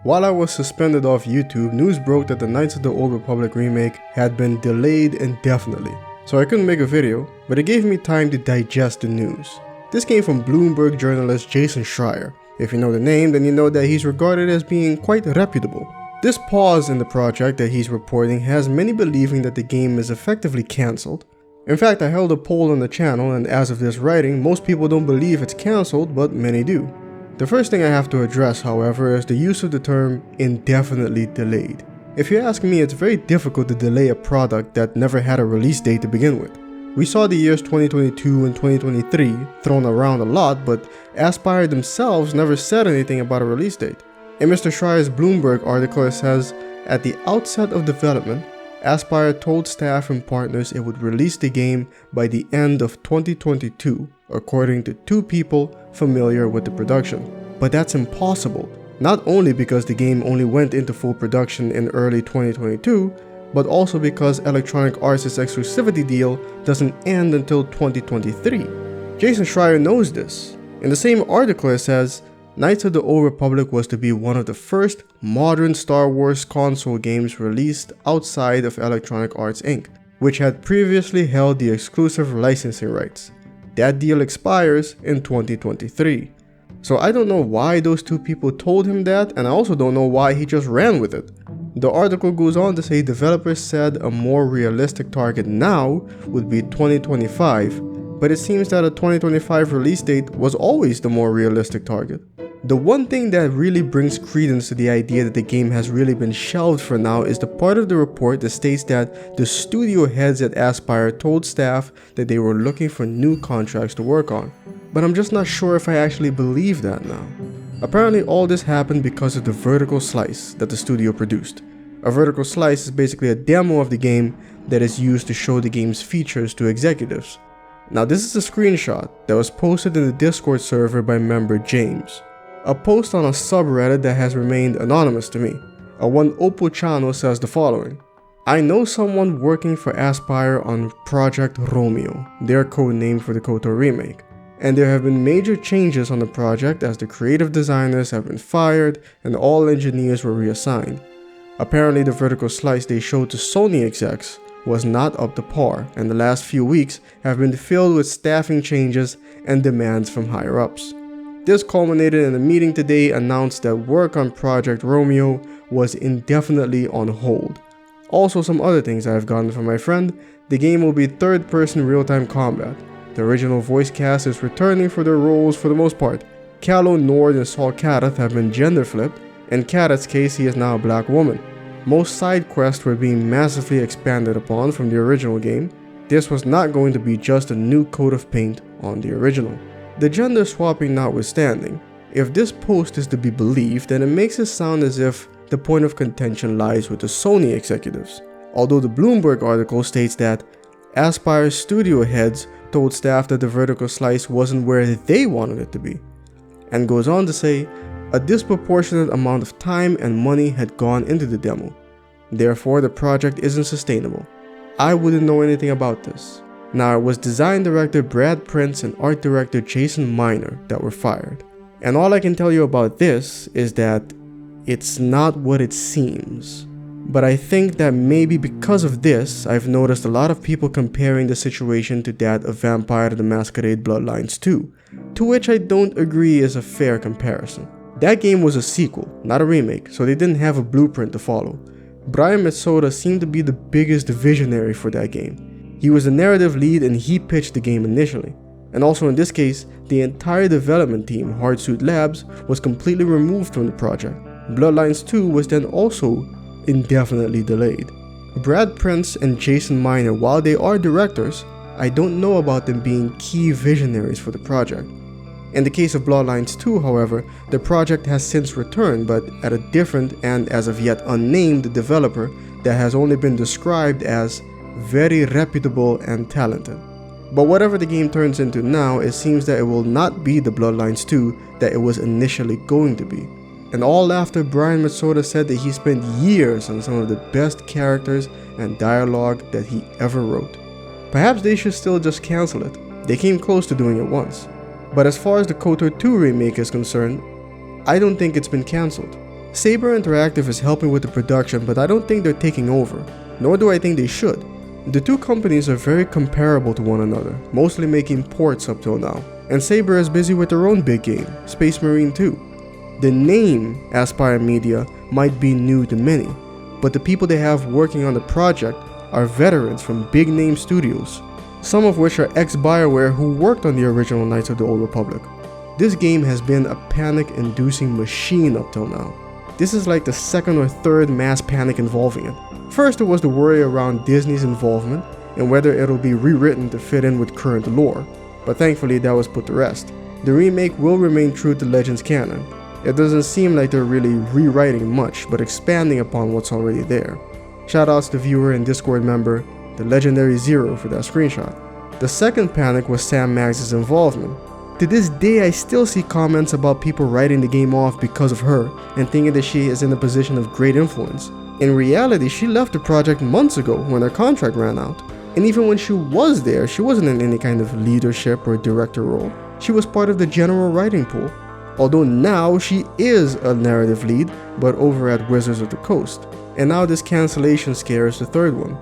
While I was suspended off YouTube, news broke that the Knights of the Old Republic remake had been delayed indefinitely. So I couldn't make a video, but it gave me time to digest the news. This came from Bloomberg journalist Jason Schreier. If you know the name, then you know that he's regarded as being quite reputable. This pause in the project that he's reporting has many believing that the game is effectively cancelled. In fact, I held a poll on the channel, and as of this writing, most people don't believe it's cancelled, but many do. The first thing I have to address, however, is the use of the term indefinitely delayed. If you ask me, it's very difficult to delay a product that never had a release date to begin with. We saw the years 2022 and 2023 thrown around a lot, but Aspyr themselves never said anything about a release date. In Mr. Schreier's Bloomberg article, it says, at the outset of development, Aspyr told staff and partners it would release the game by the end of 2022, according to two people familiar with the production. But that's impossible, not only because the game only went into full production in early 2022, but also because Electronic Arts' exclusivity deal doesn't end until 2023. Jason Schreier knows this. In the same article it says, Knights of the Old Republic was to be one of the first modern Star Wars console games released outside of Electronic Arts Inc., which had previously held the exclusive licensing rights. That deal expires in 2023. So I don't know why those two people told him that, and I also don't know why he just ran with it. The article goes on to say developers said a more realistic target now would be 2025, but it seems that a 2025 release date was always the more realistic target. The one thing that really brings credence to the idea that the game has really been shelved for now is the part of the report that states that the studio heads at Aspyr told staff that they were looking for new contracts to work on. But I'm just not sure if I actually believe that now. Apparently all this happened because of the vertical slice that the studio produced. A vertical slice is basically a demo of the game that is used to show the game's features to executives. Now this is a screenshot that was posted in the Discord server by member James. A post on a subreddit that has remained anonymous to me. A one Oppo channel says the following. I know someone working for Aspyr on Project Romeo, their code name for the KoTOR remake. And there have been major changes on the project as the creative designers have been fired and all engineers were reassigned. Apparently the vertical slice they showed to Sony execs was not up to par, and the last few weeks have been filled with staffing changes and demands from higher ups. This culminated in a meeting today announced that work on Project Romeo was indefinitely on hold. Also some other things I have gotten from my friend, the game will be third-person real-time combat. The original voice cast is returning for their roles for the most part. Calo Nord and Saul Kadath have been gender flipped, in Kadath's case he is now a black woman. Most side quests were being massively expanded upon from the original game. This was not going to be just a new coat of paint on the original. The gender swapping notwithstanding, if this post is to be believed, then it makes it sound as if the point of contention lies with the Sony executives. Although the Bloomberg article states that Aspyr's studio heads told staff that the vertical slice wasn't where they wanted it to be, and goes on to say a disproportionate amount of time and money had gone into the demo. Therefore, the project isn't sustainable. I wouldn't know anything about this. Now, it was design director Brad Prince and art director Jason Miner that were fired. And all I can tell you about this is that it's not what it seems. But I think that maybe because of this, I've noticed a lot of people comparing the situation to that of Vampire the Masquerade Bloodlines 2, to which I don't agree is a fair comparison. That game was a sequel, not a remake, so they didn't have a blueprint to follow. Brian Mitsoda seemed to be the biggest visionary for that game. He was the narrative lead and he pitched the game initially. And also in this case, the entire development team, Hardsuit Labs, was completely removed from the project. Bloodlines 2 was then also indefinitely delayed. Brad Prince and Jason Miner, while they are directors, I don't know about them being key visionaries for the project. In the case of Bloodlines 2, however, the project has since returned, but at a different and as of yet unnamed developer that has only been described as very reputable and talented. But whatever the game turns into now, it seems that it will not be the Bloodlines 2 that it was initially going to be. And all after Brian Mitsoda said that he spent years on some of the best characters and dialogue that he ever wrote. Perhaps they should still just cancel it. They came close to doing it once. But as far as the KoTOR 2 remake is concerned, I don't think it's been cancelled. Saber Interactive is helping with the production, but I don't think they're taking over, nor do I think they should. The two companies are very comparable to one another, mostly making ports up till now, and Saber is busy with their own big game, Space Marine 2. The name Aspyr Media might be new to many, but the people they have working on the project are veterans from big name studios, some of which are ex-BioWare who worked on the original Knights of the Old Republic. This game has been a panic-inducing machine up till now. This is like the second or third mass panic involving it. First, it was the worry around Disney's involvement and whether it'll be rewritten to fit in with current lore, but thankfully that was put to rest. The remake will remain true to Legends canon. It doesn't seem like they're really rewriting much, but expanding upon what's already there. Shoutouts to viewer and Discord member, the legendary Zero, for that screenshot. The second panic was Sam Maggs' involvement. To this day, I still see comments about people writing the game off because of her and thinking that she is in a position of great influence. In reality, she left the project months ago when her contract ran out. And even when she was there, she wasn't in any kind of leadership or director role. She was part of the general writing pool. Although now she is a narrative lead, but over at Wizards of the Coast. And now this cancellation scare is the third one.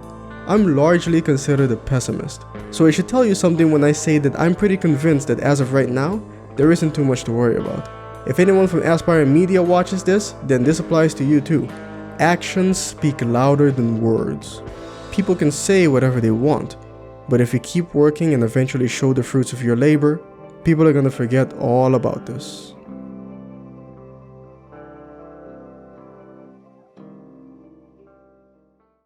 I'm largely considered a pessimist, so I should tell you something when I say that I'm pretty convinced that as of right now, there isn't too much to worry about. If anyone from Aspyr Media watches this, then this applies to you too. Actions speak louder than words. People can say whatever they want, but if you keep working and eventually show the fruits of your labor, people are gonna forget all about this.